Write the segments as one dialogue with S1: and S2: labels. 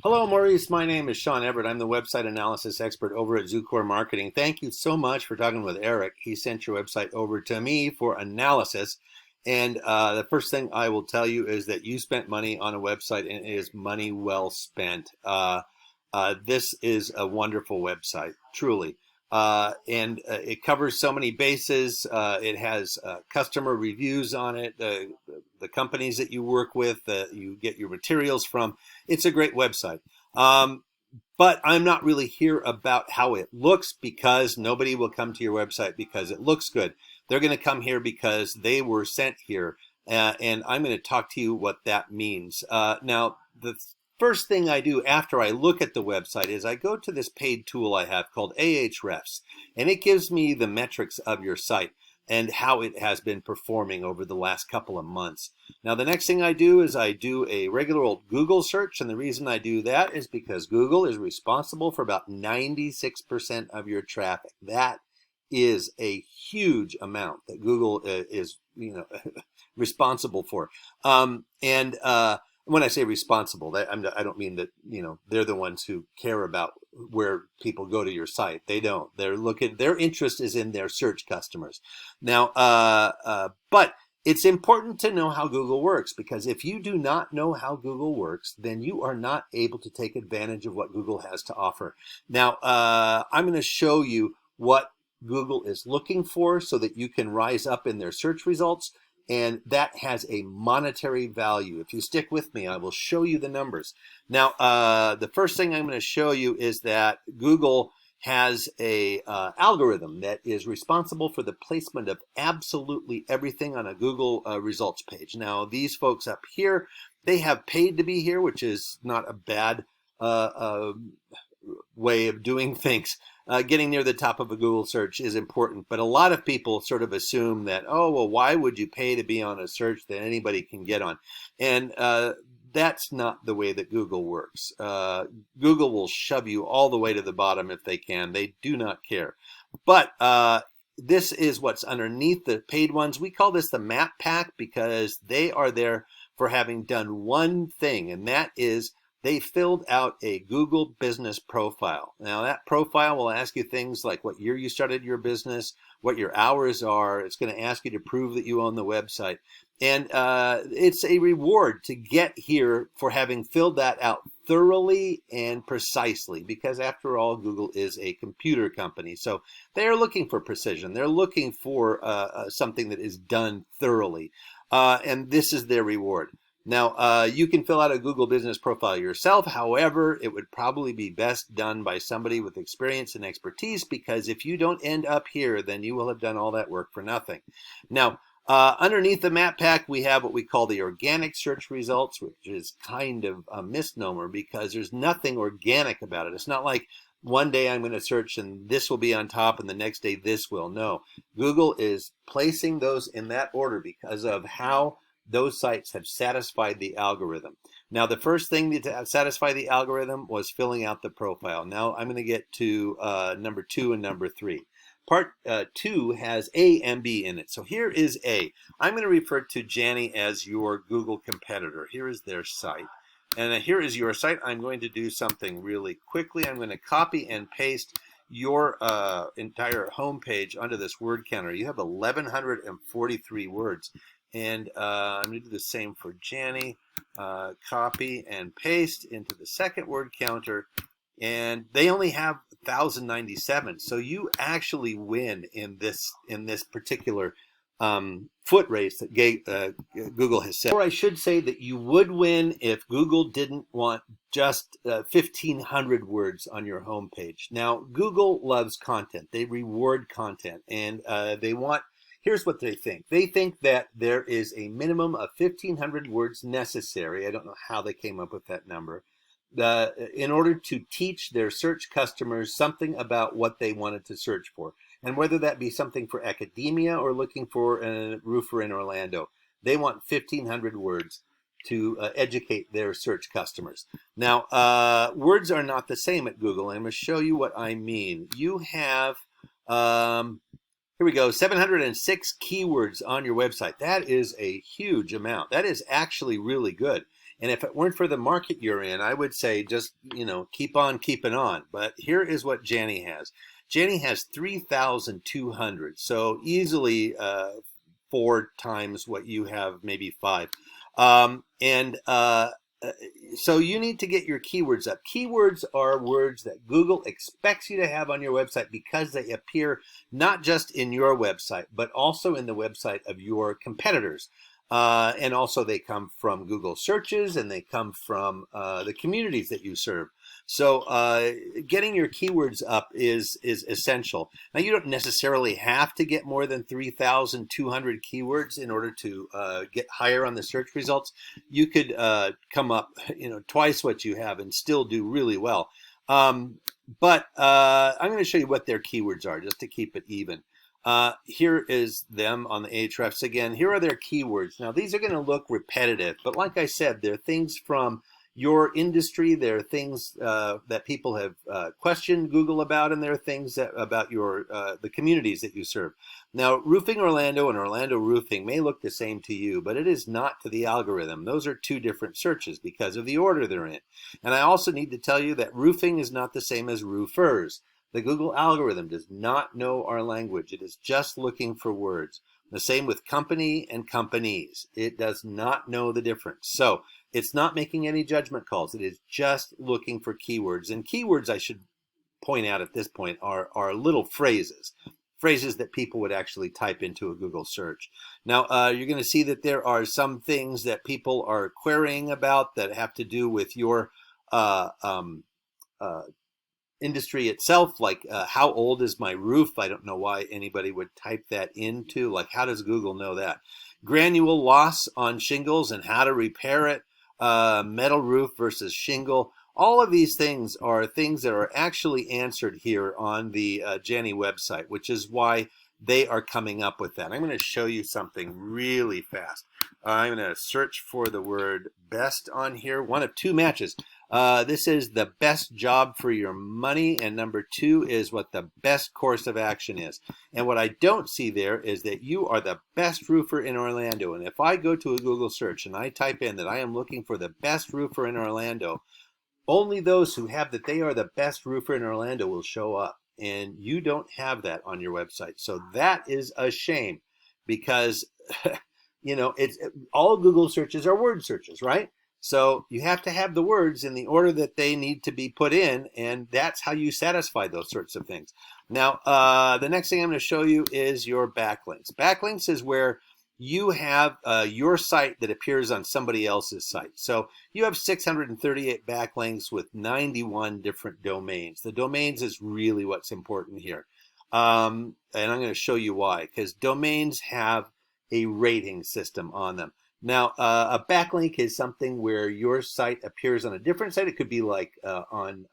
S1: Hello, Maurice. My name is Sean Everett. I'm the website analysis expert over at Zucore Marketing. Thank you so much for talking with Eric. He sent your website over to me for analysis. And the first thing I will tell you is that you spent money on a website and it is money well spent. This is a wonderful website, truly. And it covers so many bases. It has customer reviews on it, the companies that you work with, you get your materials from. It's a great website. Um, but I'm not really here about how it looks because nobody will come to your website because it looks good. They're going to come here because they were sent here. And I'm going to talk to you what that means. Now, the first thing I do after I look at the website is I go to this paid tool I have called Ahrefs, and it gives me the metrics of your site and how it has been performing over the last couple of months. Now, the next thing I do is I do a regular old Google search, and the reason I do that is because Google is responsible for about 96% of your traffic. That is a huge amount that Google is, responsible for. When I say responsible, I don't mean that, they're the ones who care about where people go to your site. They don't. Their interest is in their search customers. Now, but it's important to know how Google works, because if you do not know how Google works, then you are not able to take advantage of what Google has to offer. Now, I'm going to show you what Google is looking for so that you can rise up in their search results. And that has a monetary value. If you stick with me, I will show you the numbers. Now, the first thing I'm going to show you is that Google has a algorithm that is responsible for the placement of absolutely everything on a Google results page. Now, these folks up here, they have paid to be here, which is not a bad way of doing things. Getting near the top of a Google search is important, but a lot of people sort of assume that, oh, well, why would you pay to be on a search that anybody can get on? And that's not the way that Google works. Google will shove you all the way to the bottom if they can. They do not care. But this is what's underneath the paid ones. We call this the map pack because they are there for having done one thing, and that is they filled out a Google business profile. Now, that profile will ask you things like what year you started your business, what your hours are. It's going to ask you to prove that you own the website. And it's a reward to get here for having filled that out thoroughly and precisely, because after all, Google is a computer company. So they're looking for precision. They're looking for something that is done thoroughly. And this is their reward. Now, you can fill out a Google business profile yourself. However, it would probably be best done by somebody with experience and expertise, because if you don't end up here, then you will have done all that work for nothing. Now, underneath the map pack, we have what we call the organic search results, which is kind of a misnomer because there's nothing organic about it. It's not like one day I'm going to search and this will be on top and the next day this will. No, Google is placing those in that order because of how those sites have satisfied the algorithm. Now, the first thing to satisfy the algorithm was filling out the profile. Now, I'm going to get to number 2 and number 3. Part 2 has A and B in it. So here is A. I'm going to refer to Janny as your Google competitor. Here is their site. And here is your site. I'm going to do something really quickly. I'm going to copy and paste your entire homepage onto this word counter. You have 1,143 words. And I'm going to do the same for Janny. Copy and paste into the second word counter. And they only have 1,097. So you actually win in this particular foot race that Google has set. Or I should say that you would win if Google didn't want just 1,500 words on your homepage. Now, Google loves content. They reward content, and they want. Here's what they think. They think that there is a minimum of 1,500 words necessary. I don't know how they came up with that number. In order to teach their search customers something about what they wanted to search for. And whether that be something for academia or looking for a roofer in Orlando, they want 1,500 words to educate their search customers. Now, words are not the same at Google. I'm going to show you what I mean. You have... here we go, 706 keywords on your website. That is a huge amount. That is actually really good. And if it weren't for the market you're in, I would say just, keep on keeping on. But here is what Janny has. Janny has 3,200, so easily 4 times what you have, maybe 5. And so you need to get your keywords up. Keywords are words that Google expects you to have on your website because they appear not just in your website, but also in the website of your competitors. And also they come from Google searches, and they come from the communities that you serve. So getting your keywords up is essential. Now, you don't necessarily have to get more than 3,200 keywords in order to get higher on the search results. You could come up, twice what you have and still do really well. But I'm going to show you what their keywords are just to keep it even. Here is them on the Ahrefs again. Here are their keywords. Now, these are going to look repetitive, but like I said, they're things from your industry. There are things that people have questioned Google about, and there are things about your the communities that you serve. Now, Roofing Orlando and Orlando Roofing may look the same to you, but it is not to the algorithm. Those are two different searches because of the order they're in. And I also need to tell you that roofing is not the same as roofers. The Google algorithm does not know our language. It is just looking for words. The same with company and companies. It does not know the difference. So it's not making any judgment calls. It is just looking for keywords. And keywords, I should point out at this point, are little phrases that people would actually type into a Google search. Now, you're going to see that there are some things that people are querying about that have to do with your industry itself, like how old is my roof? I don't know why anybody would type that into, like how does Google know that? Granule loss on shingles and how to repair it, metal roof versus shingle. All of these things are things that are actually answered here on the Janny website, which is why they are coming up with that. I'm going to show you something really fast. I'm going to search for the word best on here. One of 2 matches. This is the best job for your money, and number 2 is what the best course of action is. And what I don't see there is that you are the best roofer in Orlando. And if I go to a Google search and I type in that I am looking for the best roofer in Orlando, only those who have that they are the best roofer in Orlando will show up. And you don't have that on your website. So that is a shame because, it's all Google searches are word searches, right? So you have to have the words in the order that they need to be put in, and that's how you satisfy those sorts of things. Now, the next thing I'm going to show you is your backlinks. Backlinks is where you have your site that appears on somebody else's site. So you have 638 backlinks with 91 different domains. The domains is really what's important here. And I'm going to show you why, because domains have a rating system on them. Now, a backlink is something where your site appears on a different site. It could be like on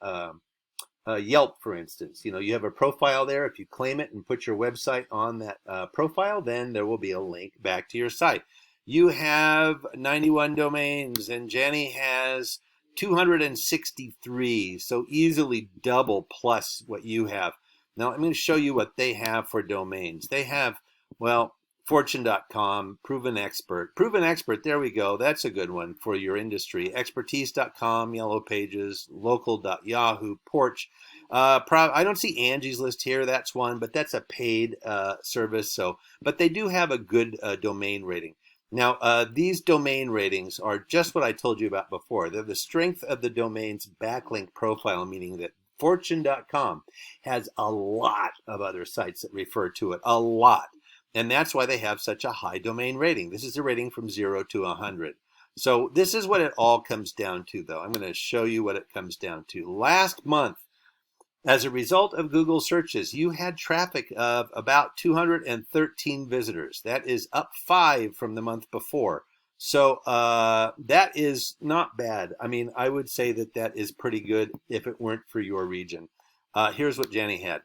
S1: Yelp, for instance. You have a profile there. If you claim it and put your website on that profile, then there will be a link back to your site. You have 91 domains, and Janny has 263, so easily double plus what you have. Now, I'm going to show you what they have for domains. They have, well, Fortune.com, Proven Expert. Proven Expert, there we go. That's a good one for your industry. Expertise.com, Yellow Pages, Local.yahoo, Porch. I don't see Angie's List here. That's one, but that's a paid service. But they do have a good domain rating. Now, these domain ratings are just what I told you about before. They're the strength of the domain's backlink profile, meaning that Fortune.com has a lot of other sites that refer to it, a lot. And that's why they have such a high domain rating. This is a rating from 0 to 100. So this is what it all comes down to, though. I'm going to show you what it comes down to. Last month, as a result of Google searches, you had traffic of about 213 visitors. That is up 5 from the month before. So that is not bad. I mean, I would say that that is pretty good if it weren't for your region. Here's what Janny had.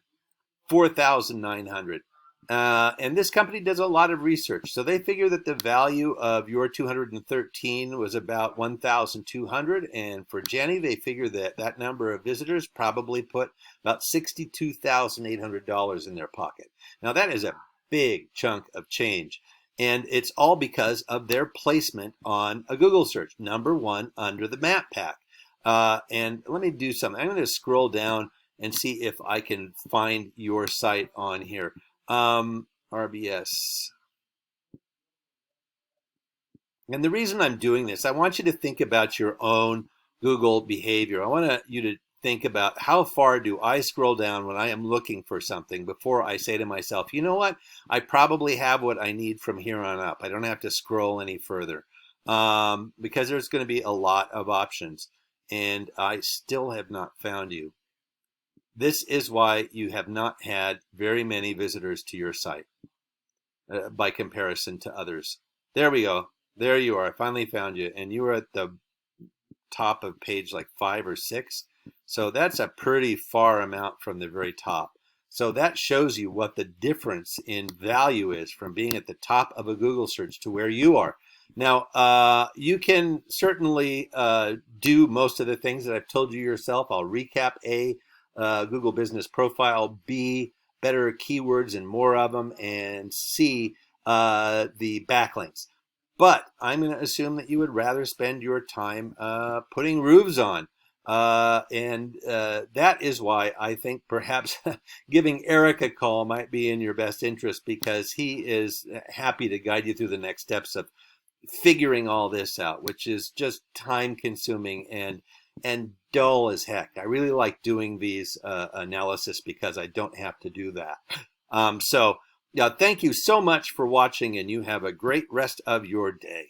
S1: 4,900. And this company does a lot of research. So they figure that the value of your 213 was about 1,200. And for Janny, they figure that that number of visitors probably put about $62,800 in their pocket. Now, that is a big chunk of change. And it's all because of their placement on a Google search, number one under the map pack. And let me do something. I'm going to scroll down and see if I can find your site on here. RBS. And the reason I'm doing this, I want you to think about your own Google behavior. I want you to think about how far do I scroll down when I am looking for something before I say to myself, you know what, I probably have what I need from here on up. I don't have to scroll any further because there's going to be a lot of options. And I still have not found you. This is why you have not had very many visitors to your site by comparison to others. There we go. There you are. I finally found you. And you were at the top of page like 5 or 6. So that's a pretty far amount from the very top. So that shows you what the difference in value is from being at the top of a Google search to where you are. Now, you can certainly do most of the things that I've told you yourself. I'll recap: A, Google Business Profile; B, better keywords and more of them; and C, the backlinks. But I'm going to assume that you would rather spend your time putting roofs on. And that is why I think perhaps giving Eric a call might be in your best interest, because he is happy to guide you through the next steps of figuring all this out, which is just time consuming and dull as heck. I really like doing these analysis because I don't have to do that. So thank you so much for watching, and you have a great rest of your day.